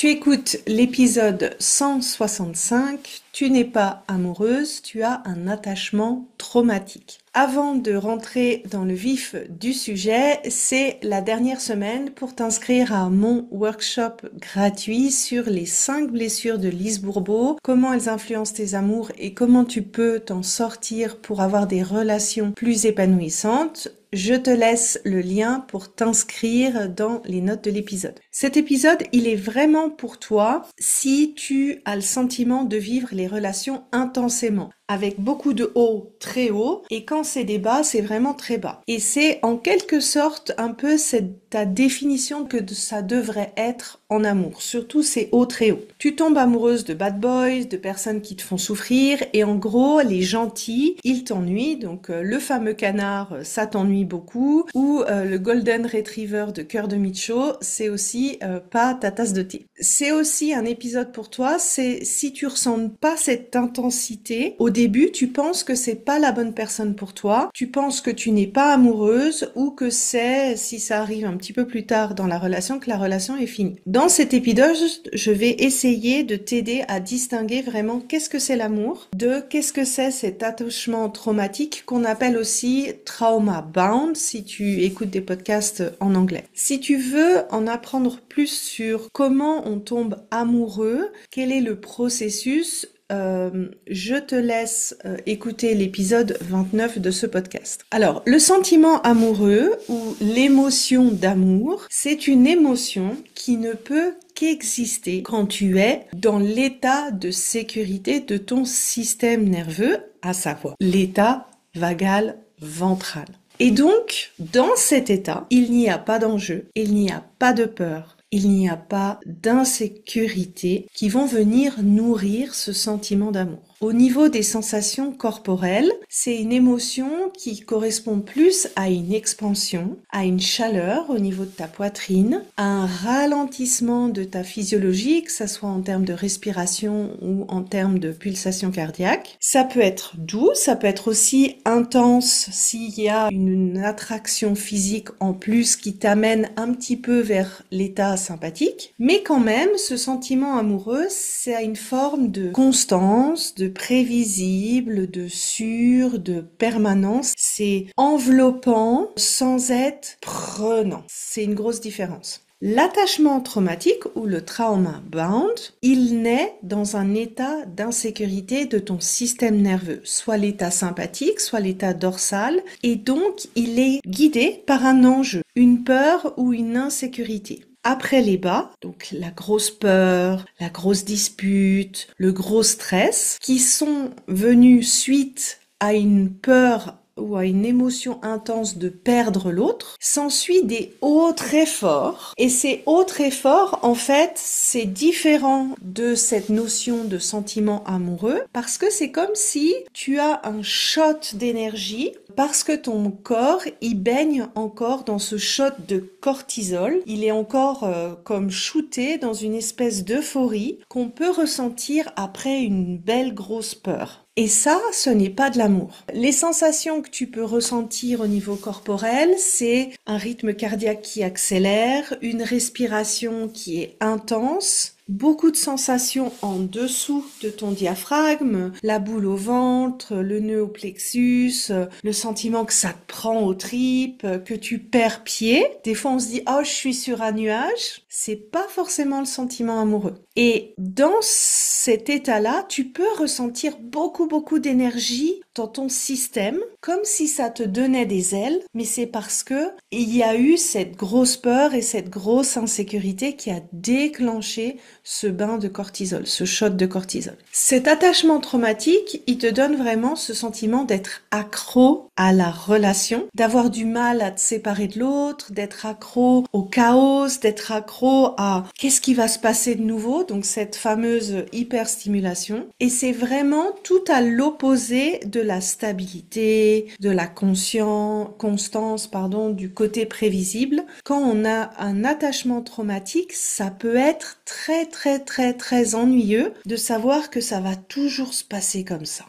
Tu écoutes l'épisode 165, tu n'es pas amoureuse, tu as un attachement traumatique. Avant de rentrer dans le vif du sujet, c'est la dernière semaine pour t'inscrire à mon workshop gratuit sur les 5 blessures de Lise Bourbeau, comment elles influencent tes amours et comment tu peux t'en sortir pour avoir des relations plus épanouissantes. Je te laisse le lien pour t'inscrire dans les notes de l'épisode. Cet épisode, il est vraiment pour toi si tu as le sentiment de vivre les relations intensément, avec beaucoup de hauts très hauts, et quand c'est des bas, c'est vraiment très bas. Et c'est en quelque sorte un peu ta définition que ça devrait être en amour, surtout ces hauts très hauts. Tu tombes amoureuse de bad boys, de personnes qui te font souffrir, et en gros, les gentils, ils t'ennuient, donc le fameux canard, ça t'ennuie beaucoup, ou le golden retriever de Cœur de Micho, c'est aussi pas ta tasse de thé. C'est aussi un épisode pour toi, c'est si tu ressens pas cette intensité, au début, tu penses que c'est pas la bonne personne pour toi, tu penses que tu n'es pas amoureuse, ou que c'est, si ça arrive un petit peu plus tard dans la relation, que la relation est finie. Dans cet épisode, je vais essayer de t'aider à distinguer vraiment qu'est-ce que c'est l'amour, de qu'est-ce que c'est cet attachement traumatique qu'on appelle aussi trauma bound si tu écoutes des podcasts en anglais. Si tu veux en apprendre plus sur comment on tombe amoureux, quel est le processus, je te laisse écouter l'épisode 29 de ce podcast. Alors, le sentiment amoureux ou l'émotion d'amour, c'est une émotion qui ne peut qu'exister quand tu es dans l'état de sécurité de ton système nerveux, à savoir l'état vagal ventral. Et donc, dans cet état, il n'y a pas d'enjeu, il n'y a pas de peur, il n'y a pas d'insécurité qui vont venir nourrir ce sentiment d'amour. Au niveau des sensations corporelles, c'est une émotion qui correspond plus à une expansion, à une chaleur au niveau de ta poitrine, à un ralentissement de ta physiologie, que ce soit en termes de respiration ou en termes de pulsation cardiaque. Ça peut être doux, ça peut être aussi intense s'il y a une attraction physique en plus qui t'amène un petit peu vers l'état sympathique. Mais quand même, ce sentiment amoureux, c'est une forme de constance, de prévisible, de sûr, de permanence. C'est enveloppant sans être prenant. C'est une grosse différence. L'attachement traumatique ou le trauma bound, il naît dans un état d'insécurité de ton système nerveux, soit l'état sympathique, soit l'état dorsal, et donc il est guidé par un enjeu, une peur ou une insécurité. Après les bas, donc la grosse peur, la grosse dispute, le gros stress, qui sont venus suite à une peur ou à une émotion intense de perdre l'autre, s'ensuit des hauts très forts. Et ces hauts très forts, en fait, c'est différent de cette notion de sentiment amoureux, parce que c'est comme si tu as un shot d'énergie, parce que ton corps, il baigne encore dans ce shot de cortisol. Il est encore comme shooté dans une espèce d'euphorie qu'on peut ressentir après une belle grosse peur. Et ça, ce n'est pas de l'amour. Les sensations que tu peux ressentir au niveau corporel, c'est un rythme cardiaque qui accélère, une respiration qui est intense, beaucoup de sensations en dessous de ton diaphragme, la boule au ventre, le nœud au plexus, le sentiment que ça te prend aux tripes, que tu perds pied. Des fois, on se dit « Oh, je suis sur un nuage ». C'est pas forcément le sentiment amoureux. Et dans cet état-là, tu peux ressentir beaucoup d'énergie dans ton système, comme si ça te donnait des ailes, mais c'est parce que il y a eu cette grosse peur et cette grosse insécurité qui a déclenché ce bain de cortisol, ce shot de cortisol. Cet attachement traumatique, il te donne vraiment ce sentiment d'être accro à la relation, d'avoir du mal à te séparer de l'autre, d'être accro au chaos, d'être accro à qu'est-ce qui va se passer de nouveau, donc cette fameuse hyperstimulation. Et c'est vraiment tout à l'opposé de la stabilité, de la constance, du côté prévisible. Quand on a un attachement traumatique, ça peut être très ennuyeux de savoir que ça va toujours se passer comme ça.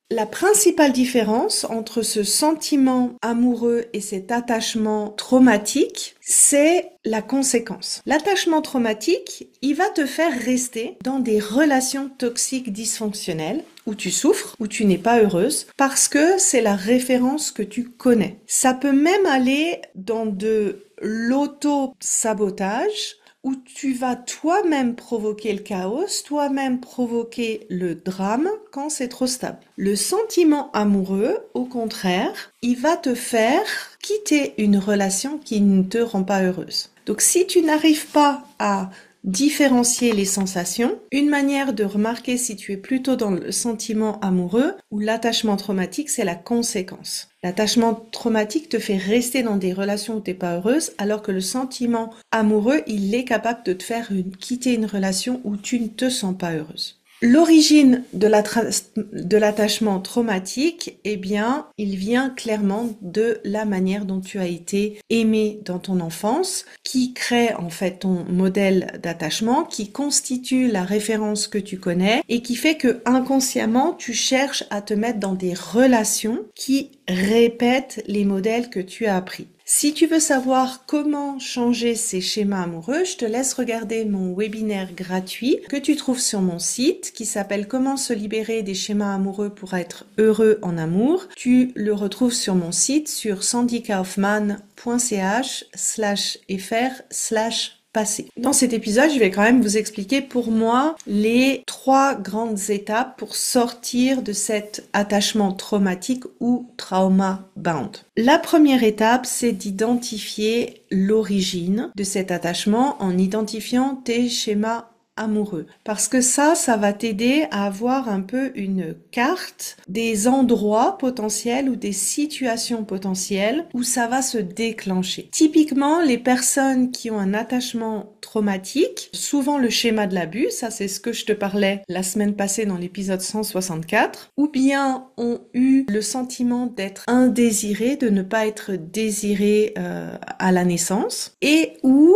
La principale différence entre ce sentiment amoureux et cet attachement traumatique, c'est la conséquence. L'attachement traumatique, il va te faire rester dans des relations toxiques dysfonctionnelles où tu souffres, où tu n'es pas heureuse, parce que c'est la référence que tu connais. Ça peut même aller dans de l'auto-sabotage, où tu vas toi-même provoquer le chaos, toi-même provoquer le drame quand c'est trop stable. Le sentiment amoureux, au contraire, il va te faire quitter une relation qui ne te rend pas heureuse. Donc si tu n'arrives pas à différencier les sensations, une manière de remarquer si tu es plutôt dans le sentiment amoureux ou l'attachement traumatique, c'est la conséquence. L'attachement traumatique te fait rester dans des relations où tu n'es pas heureuse, alors que le sentiment amoureux, il est capable de te faire quitter une relation où tu ne te sens pas heureuse. L'origine de l'attachement traumatique, eh bien, il vient clairement de la manière dont tu as été aimé dans ton enfance, qui crée en fait ton modèle d'attachement, qui constitue la référence que tu connais et qui fait que inconsciemment, tu cherches à te mettre dans des relations qui répètent les modèles que tu as appris. Si tu veux savoir comment changer ces schémas amoureux, je te laisse regarder mon webinaire gratuit que tu trouves sur mon site qui s'appelle Comment se libérer des schémas amoureux pour être heureux en amour. Tu le retrouves sur mon site sur sandykaufman.ch/fr/passé. Dans cet épisode, je vais quand même vous expliquer pour moi les 3 grandes étapes pour sortir de cet attachement traumatique ou trauma bound. La première étape, c'est d'identifier l'origine de cet attachement en identifiant tes schémas amoureux. Parce que ça va t'aider à avoir un peu une carte des endroits potentiels ou des situations potentielles où ça va se déclencher. Typiquement, les personnes qui ont un attachement traumatique, souvent le schéma de l'abus, ça c'est ce que je te parlais la semaine passée dans l'épisode 164, ou bien ont eu le sentiment d'être indésirés, de ne pas être désirés à la naissance, et où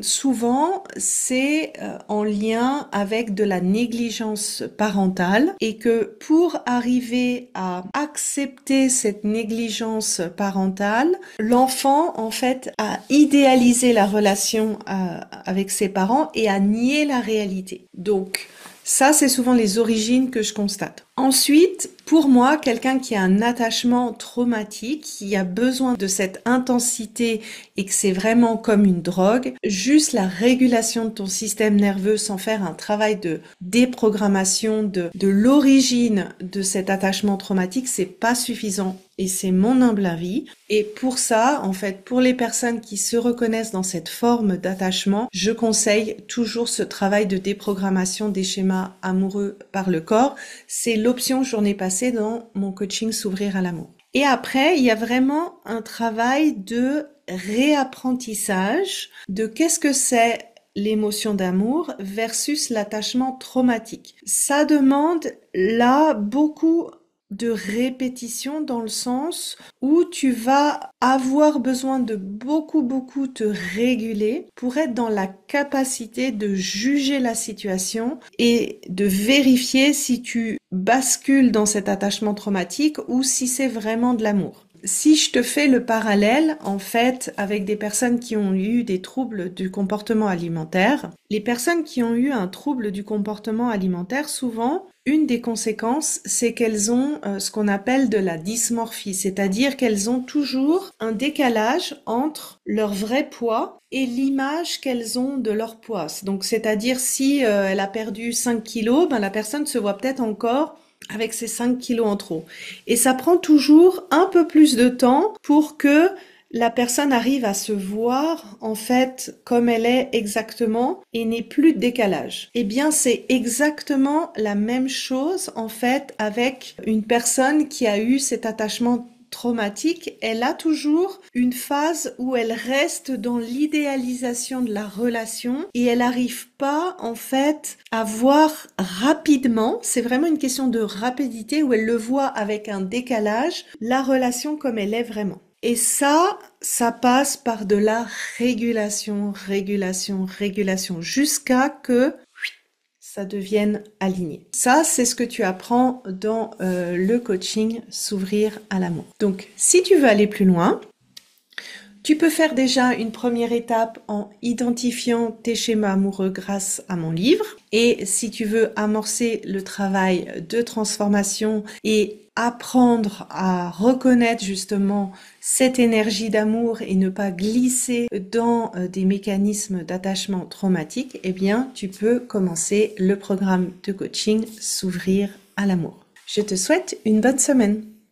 souvent c'est en lien avec de la négligence parentale et que pour arriver à accepter cette négligence parentale, l'enfant en fait a idéalisé la relation avec ses parents et a nié la réalité. Donc ça, c'est souvent les origines que je constate. Ensuite, pour moi, quelqu'un qui a un attachement traumatique, qui a besoin de cette intensité et que c'est vraiment comme une drogue, juste la régulation de ton système nerveux sans faire un travail de déprogrammation de l'origine de cet attachement traumatique, c'est pas suffisant. Et c'est mon humble avis. Et pour ça, en fait, pour les personnes qui se reconnaissent dans cette forme d'attachement, je conseille toujours ce travail de déprogrammation des schémas amoureux par le corps. C'est l'option journée passée dans mon coaching S'ouvrir à l'amour. Et après, il y a vraiment un travail de réapprentissage de qu'est-ce que c'est l'émotion d'amour versus l'attachement traumatique. Ça demande là beaucoup de répétition dans le sens où tu vas avoir besoin de beaucoup te réguler pour être dans la capacité de juger la situation et de vérifier si tu bascules dans cet attachement traumatique ou si c'est vraiment de l'amour. Si je te fais le parallèle, en fait, avec des personnes qui ont eu des troubles du comportement alimentaire, les personnes qui ont eu un trouble du comportement alimentaire, souvent, une des conséquences, c'est qu'elles ont ce qu'on appelle de la dysmorphie, c'est-à-dire qu'elles ont toujours un décalage entre leur vrai poids et l'image qu'elles ont de leur poids. Donc, c'est-à-dire si elle a perdu 5 kilos, la personne se voit peut-être encore avec ces 5 kilos en trop. Et ça prend toujours un peu plus de temps pour que la personne arrive à se voir en fait comme elle est exactement et n'ait plus de décalage. Eh bien, c'est exactement la même chose en fait avec une personne qui a eu cet attachement traumatique. Elle a toujours une phase où elle reste dans l'idéalisation de la relation et elle n'arrive pas en fait à voir rapidement, c'est vraiment une question de rapidité où elle le voit avec un décalage, la relation comme elle est vraiment. Et ça passe par de la régulation, jusqu'à que ça devienne aligné. Ça, c'est ce que tu apprends dans le coaching S'ouvrir à l'amour. Donc, si tu veux aller plus loin, tu peux faire déjà une première étape en identifiant tes schémas amoureux grâce à mon livre. Et si tu veux amorcer le travail de transformation et apprendre à reconnaître justement cette énergie d'amour et ne pas glisser dans des mécanismes d'attachement traumatique, eh bien, tu peux commencer le programme de coaching S'ouvrir à l'amour. Je te souhaite une bonne semaine.